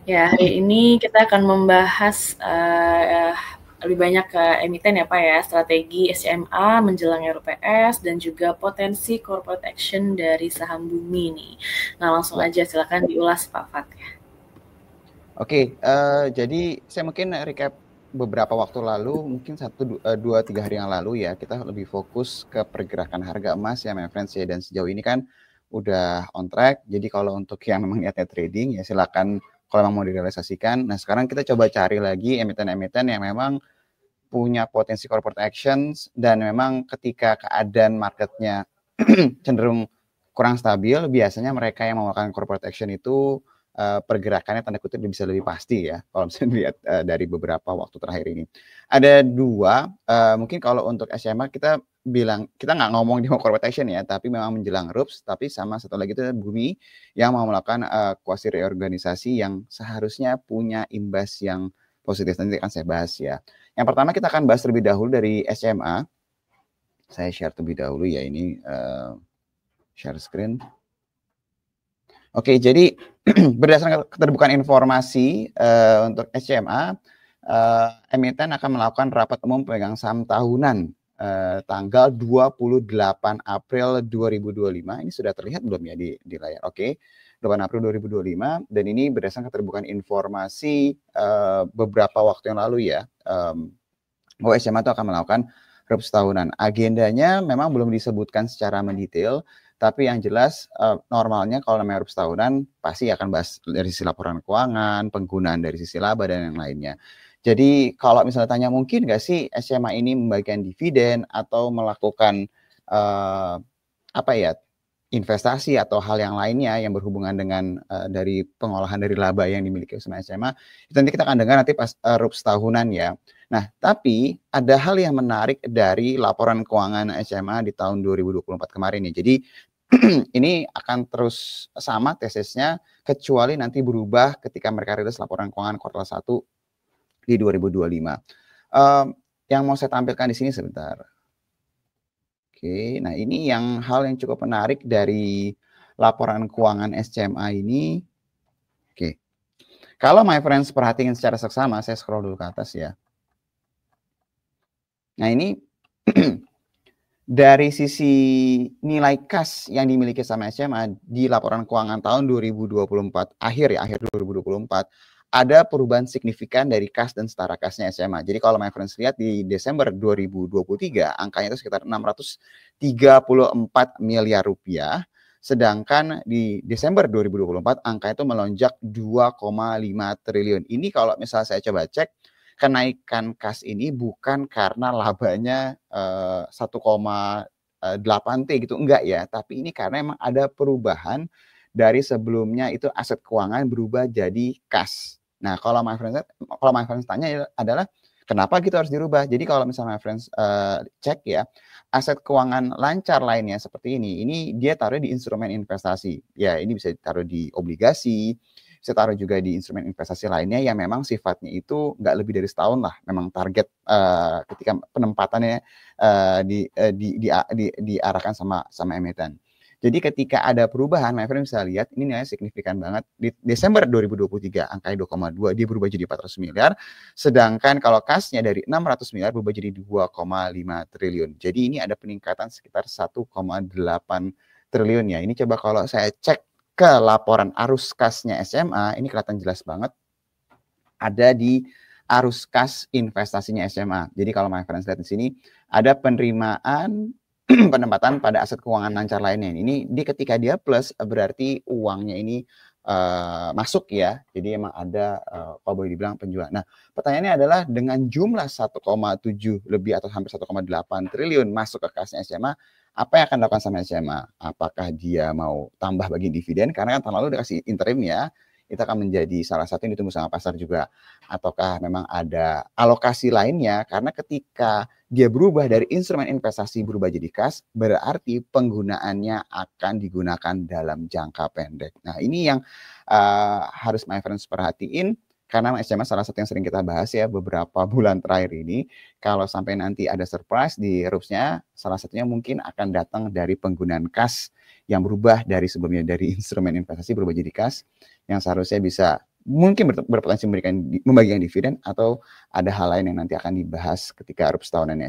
Ya, hari ini kita akan membahas lebih banyak ke emiten ya Pak ya, strategi SMA menjelang RUPS dan juga potensi corporate action dari saham bumi nih. Nah langsung Ya, aja silakan diulas Pak Fat. oke. Jadi saya mungkin recap beberapa waktu lalu, mungkin 2, 3 hari yang lalu ya, kita lebih fokus ke pergerakan harga emas ya, my friends ya. Dan sejauh ini kan udah on track. Jadi kalau untuk yang memang niatnya trading ya silakan kalau memang mau direalisasikan. Nah sekarang kita coba cari lagi emiten-emiten yang memang punya potensi corporate actions dan memang ketika keadaan marketnya cenderung kurang stabil, biasanya mereka yang melakukan corporate action itu pergerakannya tanda kutip bisa lebih pasti ya kalau misalnya dilihat dari beberapa waktu terakhir ini. Ada dua, mungkin kalau untuk SMA kita bilang kita nggak ngomong di corporate action ya, tapi memang menjelang RUPS, tapi sama satu lagi itu Bumi yang mau melakukan kuasi reorganisasi yang seharusnya punya imbas yang positif. Nanti akan saya bahas ya. Yang pertama kita akan bahas terlebih dahulu dari SMA. Saya share terlebih dahulu ya ini share screen. Oke, jadi berdasarkan keterbukaan informasi untuk SMA, emiten akan melakukan rapat umum pemegang saham tahunan tanggal 28 April 2025. Ini sudah terlihat belum ya di layar? Oke, 8 April 2025. Dan ini berdasarkan keterbukaan informasi beberapa waktu yang lalu ya. bahwa SMA itu akan melakukan RUPS tahunan. Agendanya memang belum disebutkan secara mendetail, tapi yang jelas normalnya kalau namanya RUPS tahunan pasti akan bahas dari sisi laporan keuangan, penggunaan dari sisi laba dan yang lainnya. Jadi kalau misalnya tanya mungkin nggak sih SMA ini membagikan dividen atau melakukan apa ya investasi atau hal yang lainnya yang berhubungan dengan dari pengolahan dari laba yang dimiliki sama SMA, itu nanti kita akan dengar nanti pas RUPS tahunan ya. Nah, tapi ada hal yang menarik dari laporan keuangan SMA di tahun 2024 kemarin ya. Jadi ini akan terus sama tesisnya kecuali nanti berubah ketika mereka rilis laporan keuangan kuartal 1 di 2025. Yang mau saya tampilkan di sini sebentar. Oke, nah ini yang hal yang cukup menarik dari laporan keuangan SCMA ini. Oke, kalau my friends perhatikan secara seksama, saya scroll dulu ke atas ya. Nah ini dari sisi nilai kas yang dimiliki sama SMA di laporan keuangan tahun 2024 akhir 2024 ada perubahan signifikan dari kas dan setara kasnya SMA. Jadi kalau my friends lihat di Desember 2023 angkanya itu sekitar 634 miliar rupiah. Sedangkan di Desember 2024 angka itu melonjak 2,5 triliun. Ini kalau misalnya saya coba cek kenaikan kas ini bukan karena labanya 1,8 T gitu, enggak ya, tapi ini karena emang ada perubahan dari sebelumnya itu aset keuangan berubah jadi kas. Nah, kalau my friends tanya adalah kenapa gitu harus dirubah? Jadi kalau misalnya my friends cek ya, aset keuangan lancar lainnya seperti ini dia taruh di instrumen investasi. Ya, ini bisa ditaruh di obligasi, bisa taruh juga di instrumen investasi lainnya yang memang sifatnya itu nggak lebih dari setahun lah. Memang target ketika penempatannya diarahkan sama emiten. Jadi ketika ada perubahan, my friend bisa lihat ini nilainya signifikan banget. Di Desember 2023 angkanya 2,2 dia berubah jadi 400 miliar. Sedangkan kalau kasnya dari 600 miliar berubah jadi 2,5 triliun. Jadi ini ada peningkatan sekitar 1,8 triliun ya. Ini coba kalau saya cek ke laporan arus kasnya SMA, ini kelihatan jelas banget ada di arus kas investasinya SMA. Jadi kalau my friends lihat di sini ada penerimaan penempatan pada aset keuangan lancar lainnya. Ini ketika dia plus berarti uangnya ini masuk ya. Jadi emang ada kalau boleh dibilang penjualan. Nah, pertanyaannya adalah dengan jumlah 1,7 lebih atau hampir 1,8 triliun masuk ke kasnya SMA, apa yang akan dilakukan sama SMA? Apakah dia mau tambah bagi dividen? Karena kan tahun lalu udah kasih interim ya. Itu akan menjadi salah satu yang ditunggu sama pasar juga. Ataukah memang ada alokasi lainnya? Karena ketika dia berubah dari instrumen investasi berubah jadi kas, berarti penggunaannya akan digunakan dalam jangka pendek. Nah, ini yang harus my friends perhatiin, karena SMA salah satu yang sering kita bahas ya beberapa bulan terakhir ini, kalau sampai nanti ada surprise di RUPS-nya, salah satunya mungkin akan datang dari penggunaan kas yang berubah dari sebelumnya dari instrumen investasi berubah jadi kas, yang seharusnya bisa mungkin berpotensi membagikan dividen atau ada hal lain yang nanti akan dibahas ketika erupsi tahunan